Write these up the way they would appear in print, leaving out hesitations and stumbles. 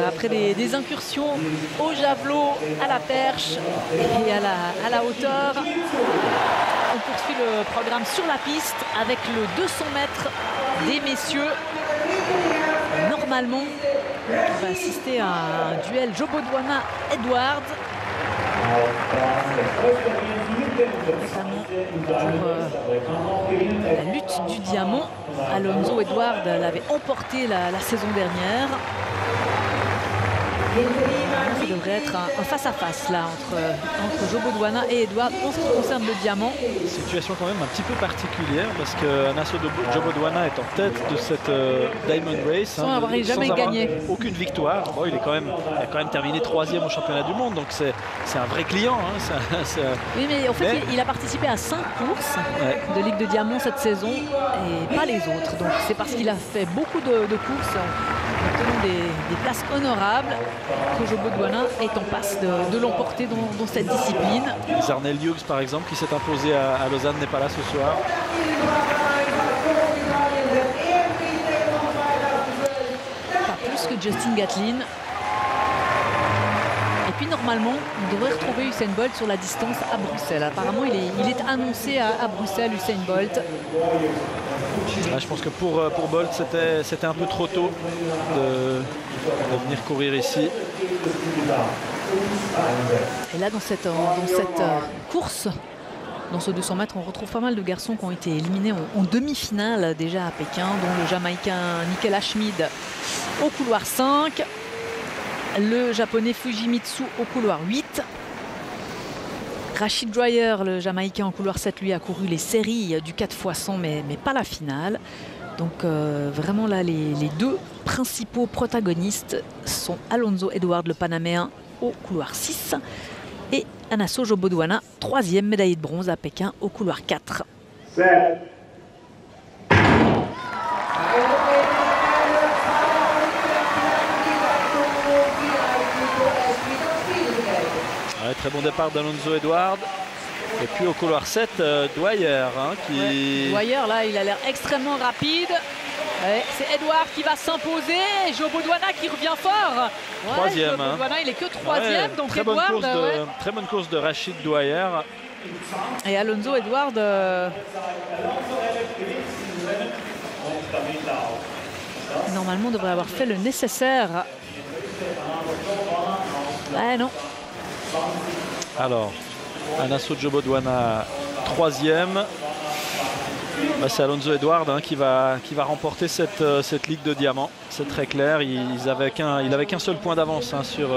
Après des incursions au javelot, à la perche et à la hauteur, on poursuit le programme sur la piste avec le 200 mètres des messieurs. Normalement, on va assister à un duel Jobodwana-Edwards. Notamment pour la lutte du diamant. Alonso Edwards l'avait emporté la saison dernière. Ça devrait être un face-à-face là entre Jobodwana et Edwards en ce qui concerne le diamant. Situation quand même un petit peu particulière parce que Anaso Jobodwana est en tête de cette Diamond Race. Sans avoir jamais gagné. Aucune victoire. Bon, il a quand même terminé 3e au championnat du monde, donc c'est un vrai client. Oui, mais en fait, il a participé à 5 courses de Ligue de Diamant cette saison et pas les autres. Donc c'est parce qu'il a fait beaucoup de courses obtenant des places honorables que Jobodwana est en passe de l'emporter dans cette discipline. Zarnel Hughes par exemple qui s'est imposé à Lausanne n'est pas là ce soir. Pas plus que Justin Gatlin. Et puis normalement on devrait retrouver Usain Bolt sur la distance à Bruxelles. Apparemment il est annoncé à Bruxelles, Usain Bolt. Je pense que pour Bolt c'était un peu trop tôt de venir courir ici. Et là dans cette course, dans ce 200 mètres, on retrouve pas mal de garçons qui ont été éliminés en demi-finale déjà à Pékin, dont le Jamaïcain Nickel Ashmead au couloir 5, le Japonais Fujimitsu au couloir 8. Rashid Dreyer, le Jamaïcain en couloir 7, lui a couru les séries du 4x100 mais pas la finale. Donc vraiment là les deux principaux protagonistes sont Alonso Edwards, le Panaméen, au couloir 6 et Anaso Jobodwana, 3e médaillé de bronze à Pékin au couloir 4. Très bon départ d'Alonso Edwards. Et puis au couloir 7, Dwyer. Dwyer, là, il a l'air extrêmement rapide. C'est Edwards qui va s'imposer. Jobodwana qui revient fort. 3e. Jobodwana, il est que 3e. Donc très bonne course de Rachid Dwyer. Et Alonso Edwards. Normalement, devrait avoir fait le nécessaire. Non. Alors, Anaso Jobodwana 3e. C'est Alonso Edwards qui va remporter cette Ligue de Diamant. C'est très clair. Il avait qu'un seul point d'avance sur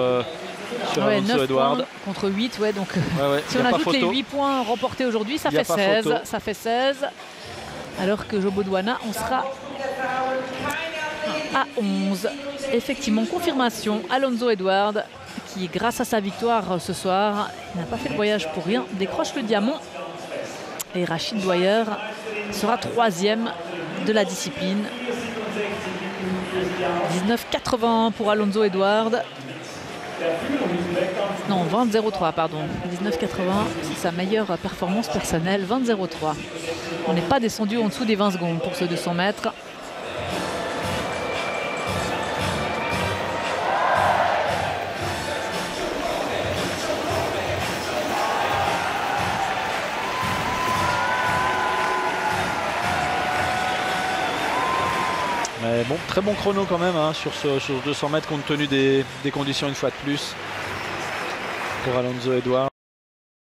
Alonso Edwards. Contre 8, donc si on ajoute les 8 points remportés aujourd'hui, ça fait 16. Ça fait 16. Alors que Jobodwana, on sera à 11. Effectivement, confirmation, Alonso Edwards, qui, grâce à sa victoire ce soir, n'a pas fait le voyage pour rien, décroche le diamant. Et Rachid Dwyer sera 3e de la discipline. 19,81 pour Alonso Edwards. Non, 20,03, pardon. 19,81, c'est sa meilleure performance personnelle. 20,03. On n'est pas descendu en dessous des 20 secondes pour ce 200 mètres. Mais bon, très bon chrono quand même sur ce 200 mètres compte tenu des conditions une fois de plus pour Alonso Edwards.